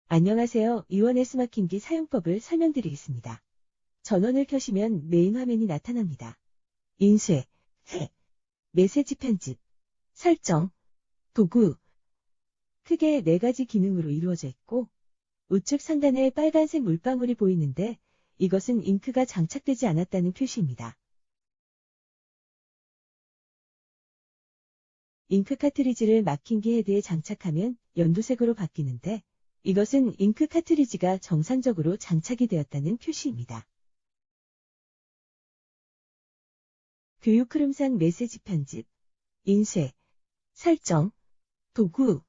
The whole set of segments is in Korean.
안녕하세요. 이원의 스마킹기 사용법을 설명드리겠습니다. 전원을 켜시면 메인 화면이 나타납니다. 인쇄, 해, 메시지 편집, 설정, 도구, 크게 4가지 기능으로 이루어져 있고 우측 상단에 빨간색 물방울이 보이는데 이것은 잉크가 장착되지 않았다는 표시입니다. 잉크 카트리지를 마킹기 헤드에 장착하면 연두색으로 바뀌는데 이것은 잉크 카트리지가 정상적으로 장착이 되었다는 표시입니다. 교육 흐름상 메시지 편집, 인쇄, 설정, 도구,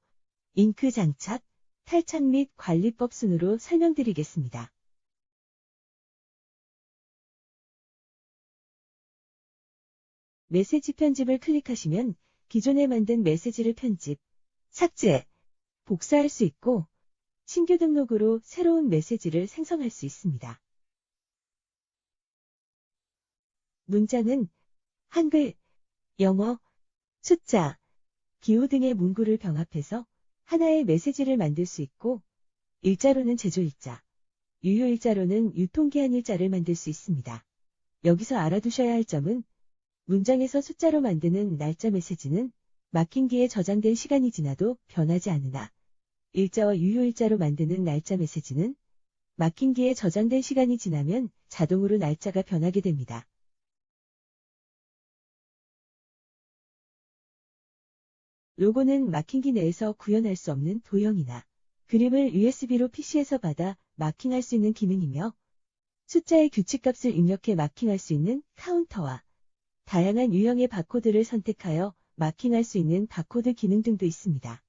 잉크 장착, 탈착 및 관리법 순으로 설명드리겠습니다. 메시지 편집을 클릭하시면 기존에 만든 메시지를 편집, 삭제, 복사할 수 있고 신규 등록으로 새로운 메시지를 생성할 수 있습니다. 문장은 한글, 영어, 숫자, 기호 등의 문구를 병합해서 하나의 메시지를 만들 수 있고 일자로는 제조일자, 유효일자로는 유통기한일자를 만들 수 있습니다. 여기서 알아두셔야 할 점은 문장에서 숫자로 만드는 날짜 메시지는 마킹기에 저장된 시간이 지나도 변하지 않으나 일자와 유효일자로 만드는 날짜 메시지는 마킹기에 저장된 시간이 지나면 자동으로 날짜가 변하게 됩니다. 로고는 마킹기 내에서 구현할 수 없는 도형이나 그림을 USB로 PC에서 받아 마킹할 수 있는 기능이며 숫자의 규칙값을 입력해 마킹할 수 있는 카운터와 다양한 유형의 바코드를 선택하여 마킹할 수 있는 바코드 기능 등도 있습니다.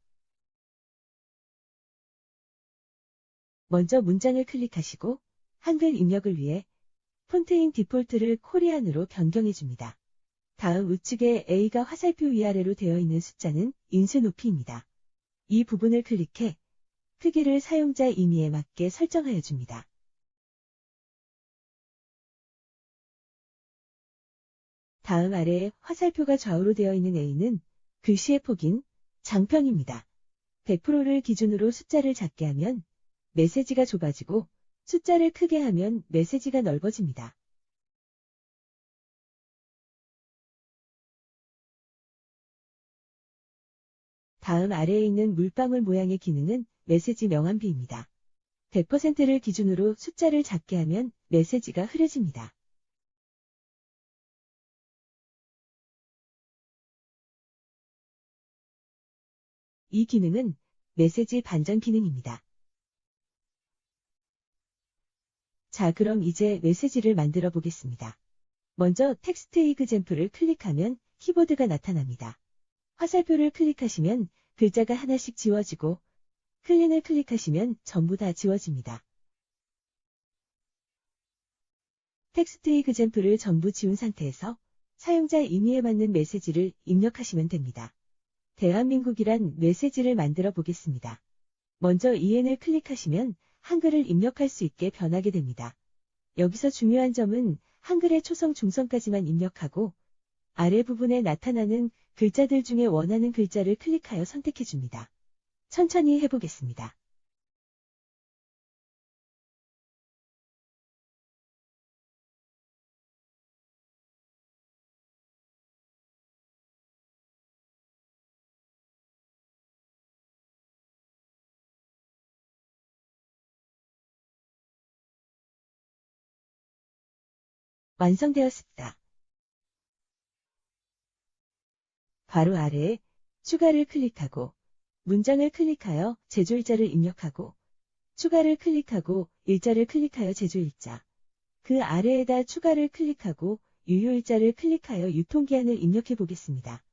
먼저 문장을 클릭하시고 한글 입력을 위해 폰트인 디폴트를 코리안으로 변경해줍니다. 다음 우측에 A가 화살표 위아래로 되어 있는 숫자는 인쇄 높이입니다. 이 부분을 클릭해 크기를 사용자 임의에 맞게 설정하여 줍니다. 다음 아래에 화살표가 좌우로 되어 있는 A는 글씨의 폭인 장평입니다. 100%를 기준으로 숫자를 작게 하면 메시지가 좁아지고 숫자를 크게 하면 메시지가 넓어집니다. 다음 아래에 있는 물방울 모양의 기능은 메시지 명암비입니다. 100%를 기준으로 숫자를 작게 하면 메시지가 흐려집니다. 이 기능은 메시지 반전 기능입니다. 자, 그럼 이제 메시지를 만들어 보겠습니다. 먼저 텍스트 이그젬플을 클릭하면 키보드가 나타납니다. 화살표를 클릭하시면 글자가 하나씩 지워지고 클린을 클릭하시면 전부 다 지워집니다. 텍스트 이그젬플을 전부 지운 상태에서 사용자 임의에 맞는 메시지를 입력하시면 됩니다. 대한민국이란 메시지를 만들어 보겠습니다. 먼저 EN을 클릭하시면 한글을 입력할 수 있게 변하게 됩니다. 여기서 중요한 점은 한글의 초성 중성까지만 입력하고 아래 부분에 나타나는 글자들 중에 원하는 글자를 클릭하여 선택해 줍니다. 천천히 해보겠습니다. 완성되었습니다. 바로 아래에 추가를 클릭하고 문장을 클릭하여 제조일자를 입력하고 추가를 클릭하고 일자를 클릭하여 제조일자 그 아래에다 추가를 클릭하고 유효일자를 클릭하여 유통기한을 입력해 보겠습니다.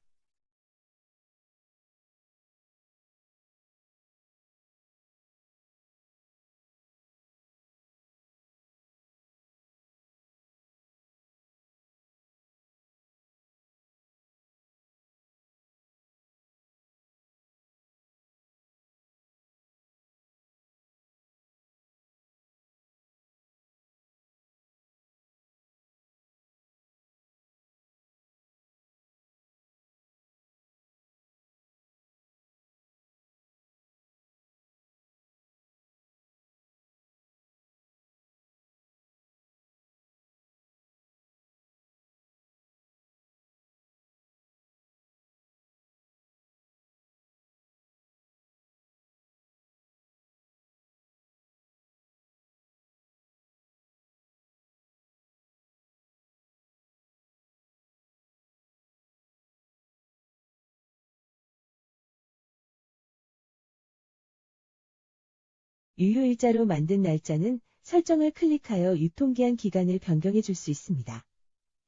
유효일자로 만든 날짜는 설정을 클릭하여 유통기한 기간을 변경해 줄 수 있습니다.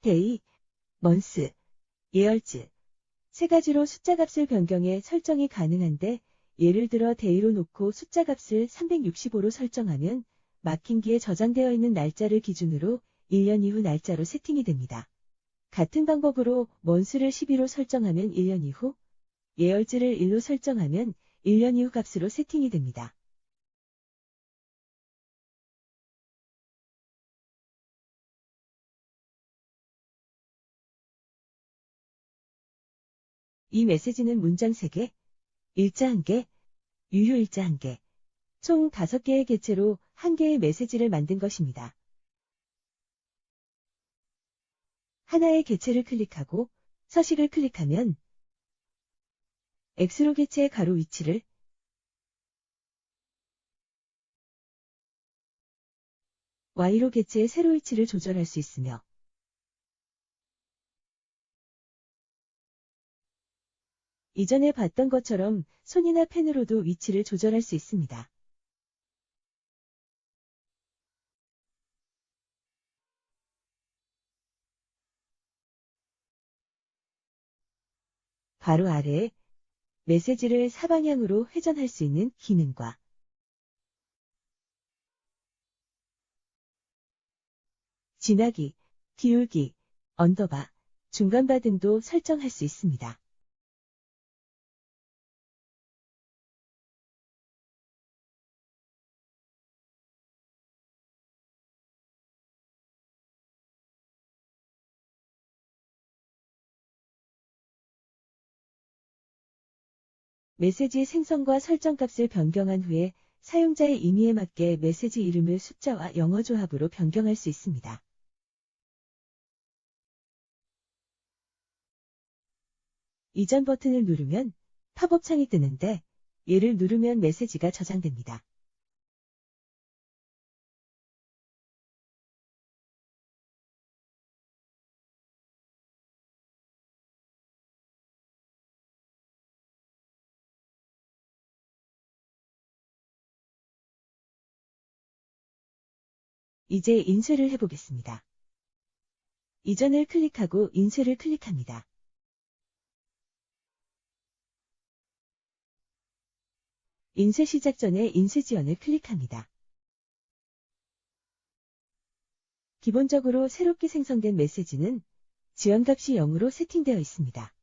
데이, 먼스, 예얼즈 세 가지로 숫자 값을 변경해 설정이 가능한데 예를 들어 데이로 놓고 숫자 값을 365로 설정하면 마킹기에 저장되어 있는 날짜를 기준으로 1년 이후 날짜로 세팅이 됩니다. 같은 방법으로 먼스를 12로 설정하면 1년 이후, 예얼즈를 1로 설정하면 1년 이후 값으로 세팅이 됩니다. 이 메시지는 문장 3개, 일자 1개, 유효일자 1개, 총 5개의 객체로 1개의 메시지를 만든 것입니다. 하나의 객체를 클릭하고 서식을 클릭하면 X로 객체의 가로 위치를, Y로 객체의 세로 위치를 조절할 수 있으며 이전에 봤던 것처럼 손이나 펜으로도 위치를 조절할 수 있습니다. 바로 아래에 메시지를 사방향으로 회전할 수 있는 기능과 진하기, 기울기, 언더바, 중간바 등도 설정할 수 있습니다. 메시지 생성과 설정값을 변경한 후에 사용자의 임의에 맞게 메시지 이름을 숫자와 영어 조합으로 변경할 수 있습니다. 이전 버튼을 누르면 팝업 창이 뜨는데 얘를 누르면 메시지가 저장됩니다. 이제 인쇄를 해보겠습니다. 이전을 클릭하고 인쇄를 클릭합니다. 인쇄 시작 전에 인쇄 지연을 클릭합니다. 기본적으로 새롭게 생성된 메시지는 지연값이 0으로 세팅되어 있습니다.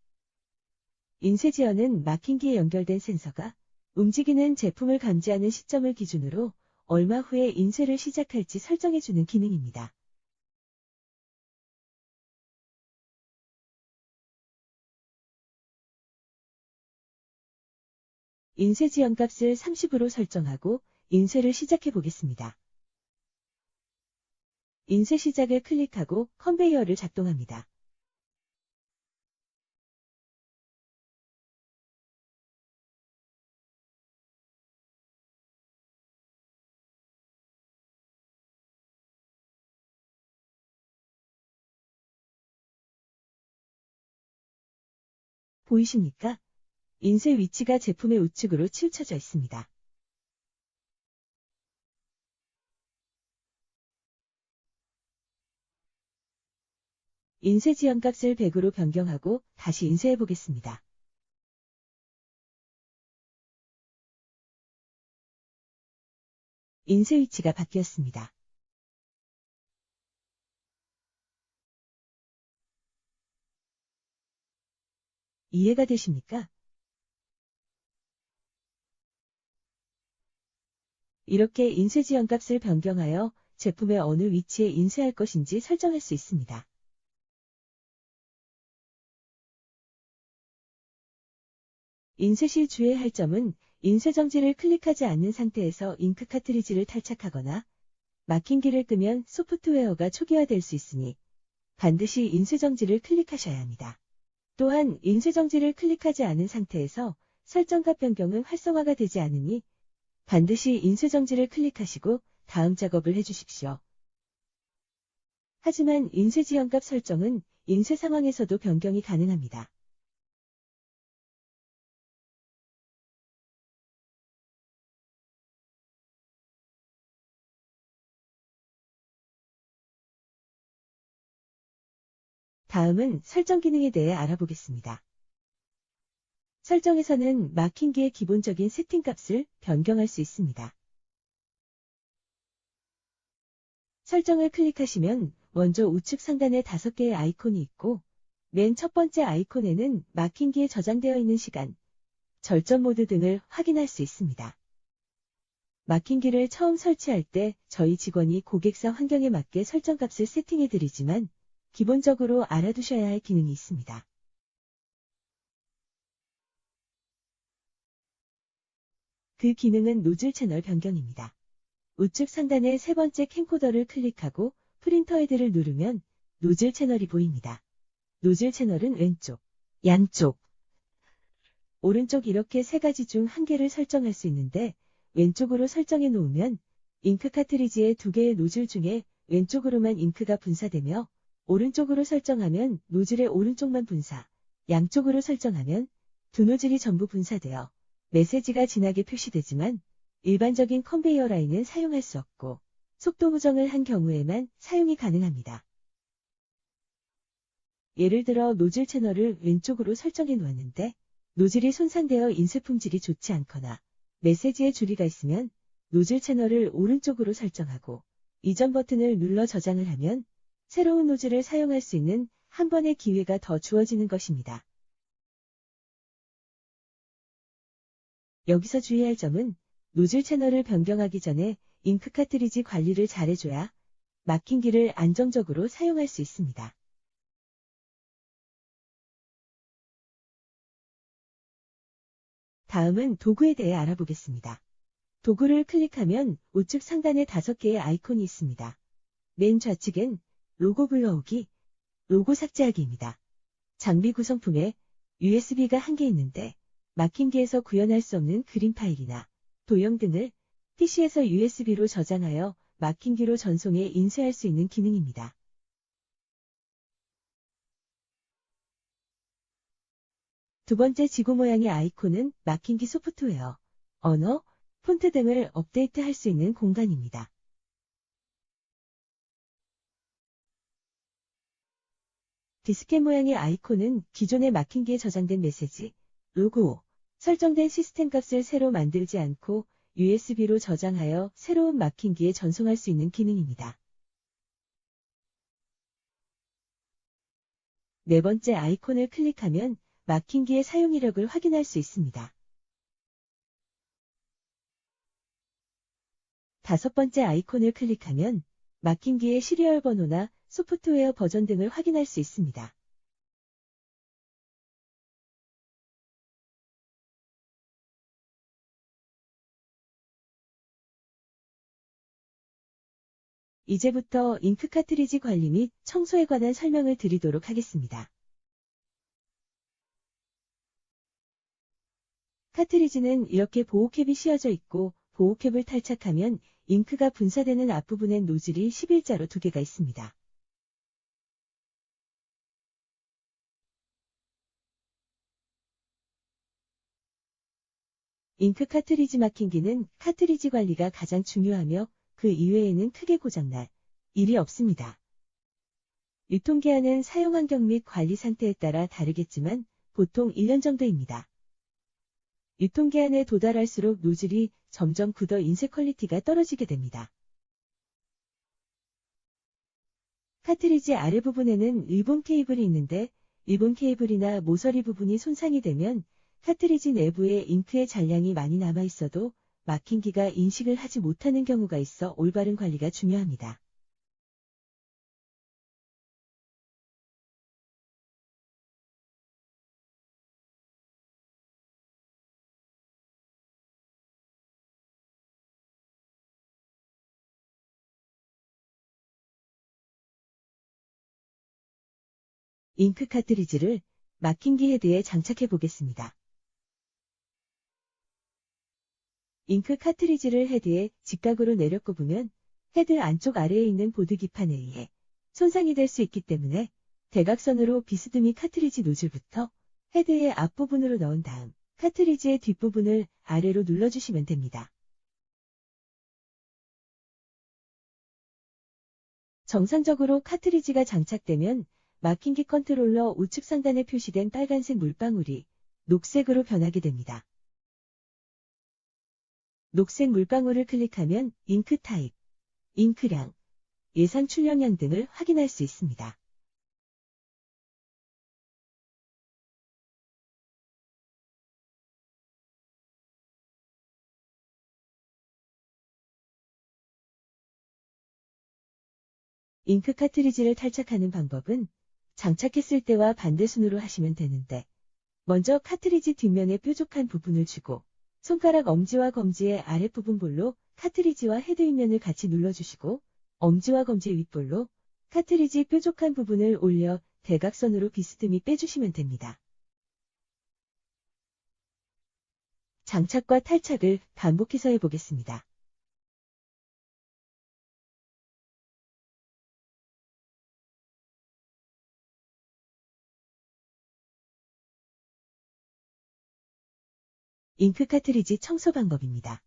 인쇄 지연은 마킹기에 연결된 센서가 움직이는 제품을 감지하는 시점을 기준으로 얼마 후에 인쇄를 시작할지 설정해주는 기능입니다. 인쇄 지연값을 30으로 설정하고 인쇄를 시작해 보겠습니다. 인쇄 시작을 클릭하고 컨베이어를 작동합니다. 보이십니까? 인쇄 위치가 제품의 우측으로 치우쳐져 있습니다. 인쇄 지연값을 100으로 변경하고 다시 인쇄해 보겠습니다. 인쇄 위치가 바뀌었습니다. 이해가 되십니까? 이렇게 인쇄 지연값을 변경하여 제품의 어느 위치에 인쇄할 것인지 설정할 수 있습니다. 인쇄 시 주의할 점은 인쇄 정지를 클릭하지 않는 상태에서 잉크 카트리지를 탈착하거나 마킹기를 끄면 소프트웨어가 초기화될 수 있으니 반드시 인쇄 정지를 클릭하셔야 합니다. 또한 인쇄 정지를 클릭하지 않은 상태에서 설정값 변경은 활성화가 되지 않으니 반드시 인쇄 정지를 클릭하시고 다음 작업을 해주십시오. 하지만 인쇄 지연값 설정은 인쇄 상황에서도 변경이 가능합니다. 다음은 설정 기능에 대해 알아보겠습니다. 설정에서는 마킹기의 기본적인 세팅값을 변경할 수 있습니다. 설정을 클릭하시면 먼저 우측 상단에 5개의 아이콘이 있고 맨 첫 번째 아이콘에는 마킹기에 저장되어 있는 시간, 절전 모드 등을 확인할 수 있습니다. 마킹기를 처음 설치할 때 저희 직원이 고객사 환경에 맞게 설정값을 세팅해드리지만 기본적으로 알아두셔야 할 기능이 있습니다. 그 기능은 노즐 채널 변경입니다. 우측 상단의 세 번째 캠코더를 클릭하고 프린터 헤드를 누르면 노즐 채널이 보입니다. 노즐 채널은 왼쪽, 양쪽, 오른쪽 이렇게 세 가지 중 한 개를 설정할 수 있는데 왼쪽으로 설정해 놓으면 잉크 카트리지의 2개의 노즐 중에 왼쪽으로만 잉크가 분사되며 오른쪽으로 설정하면 노즐의 오른쪽만 분사, 양쪽으로 설정하면 두 노즐이 전부 분사되어 메시지가 진하게 표시되지만 일반적인 컨베이어 라인은 사용할 수 없고 속도 조정을 한 경우에만 사용이 가능합니다. 예를 들어 노즐 채널을 왼쪽으로 설정해 놓았는데 노즐이 손상되어 인쇄 품질이 좋지 않거나 메시지에 주리가 있으면 노즐 채널을 오른쪽으로 설정하고 이전 버튼을 눌러 저장을 하면 새로운 노즐을 사용할 수 있는 한 번의 기회가 더 주어지는 것입니다. 여기서 주의할 점은 노즐 채널을 변경하기 전에 잉크 카트리지 관리를 잘해줘야 마킹기를 안정적으로 사용할 수 있습니다. 다음은 도구에 대해 알아보겠습니다. 도구를 클릭하면 우측 상단에 5개의 아이콘이 있습니다. 맨 좌측엔 로고 불러오기, 로고 삭제하기입니다. 장비 구성품에 USB가 1개 있는데 마킹기에서 구현할 수 없는 그림 파일이나 도형 등을 PC에서 USB로 저장하여 마킹기로 전송해 인쇄할 수 있는 기능입니다. 두 번째 지구 모양의 아이콘은 마킹기 소프트웨어, 언어, 폰트 등을 업데이트할 수 있는 공간입니다. 디스켓 모양의 아이콘은 기존의 마킹기에 저장된 메시지, 로고, 설정된 시스템 값을 새로 만들지 않고 USB로 저장하여 새로운 마킹기에 전송할 수 있는 기능입니다. 네 번째 아이콘을 클릭하면 마킹기의 사용 이력을 확인할 수 있습니다. 다섯 번째 아이콘을 클릭하면 마킹기의 시리얼 번호나 소프트웨어 버전 등을 확인할 수 있습니다. 이제부터 잉크 카트리지 관리 및 청소에 관한 설명을 드리도록 하겠습니다. 카트리지는 이렇게 보호캡이 씌워져 있고 보호캡을 탈착하면 잉크가 분사되는 앞부분엔 노즐이 11자로 2개가 있습니다. 잉크 카트리지 마킹기는 카트리지 관리가 가장 중요하며 그 이외에는 크게 고장날 일이 없습니다. 유통기한은 사용 환경 및 관리 상태에 따라 다르겠지만 보통 1년 정도입니다. 유통기한에 도달할수록 노즐이 점점 굳어 인쇄 퀄리티가 떨어지게 됩니다. 카트리지 아래 부분에는 리본 케이블이 있는데 리본 케이블이나 모서리 부분이 손상이 되면 카트리지 내부에 잉크의 잔량이 많이 남아 있어도 마킹기가 인식을 하지 못하는 경우가 있어 올바른 관리가 중요합니다. 잉크 카트리지를 마킹기 헤드에 장착해 보겠습니다. 잉크 카트리지를 헤드에 직각으로 내려 꼽으면 헤드 안쪽 아래에 있는 보드 기판에 의해 손상이 될 수 있기 때문에 대각선으로 비스듬히 카트리지 노즐부터 헤드의 앞부분으로 넣은 다음 카트리지의 뒷부분을 아래로 눌러주시면 됩니다. 정상적으로 카트리지가 장착되면 막힌기 컨트롤러 우측 상단에 표시된 빨간색 물방울이 녹색으로 변하게 됩니다. 녹색 물방울을 클릭하면 잉크 타입, 잉크량, 예상 출력량 등을 확인할 수 있습니다. 잉크 카트리지를 탈착하는 방법은 장착했을 때와 반대순으로 하시면 되는데, 먼저 카트리지 뒷면에 뾰족한 부분을 주고 손가락 엄지와 검지의 아랫부분 볼로 카트리지와 헤드 윗면을 같이 눌러주시고 엄지와 검지 윗볼로 카트리지 뾰족한 부분을 올려 대각선으로 비스듬히 빼주시면 됩니다. 장착과 탈착을 반복해서 해보겠습니다. 잉크 카트리지 청소 방법입니다.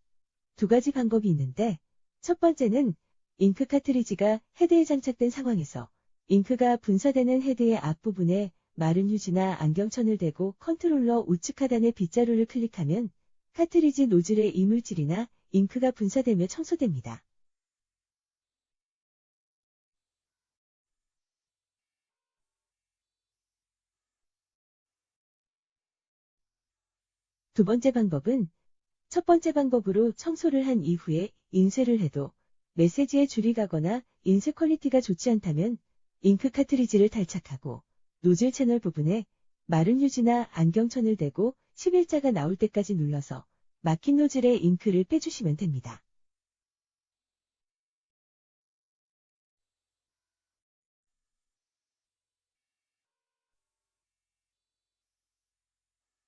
두 가지 방법이 있는데, 첫 번째는 잉크 카트리지가 헤드에 장착된 상황에서 잉크가 분사되는 헤드의 앞부분에 마른 휴지나 안경천을 대고 컨트롤러 우측 하단의 빗자루를 클릭하면 카트리지 노즐의 이물질이나 잉크가 분사되며 청소됩니다. 두 번째 방법은 첫 번째 방법으로 청소를 한 이후에 인쇄를 해도 메시지에 줄이 가거나 인쇄 퀄리티가 좋지 않다면 잉크 카트리지를 탈착하고 노즐 채널 부분에 마른 휴지나 안경천을 대고 11자가 나올 때까지 눌러서 막힌 노즐의 잉크를 빼주시면 됩니다.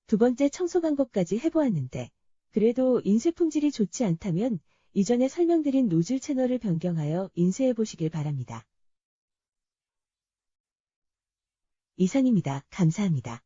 두 번째 청소 방법까지 해보았는데, 그래도 인쇄 품질이 좋지 않다면 이전에 설명드린 노즐 채널을 변경하여 인쇄해 보시길 바랍니다. 이상입니다. 감사합니다.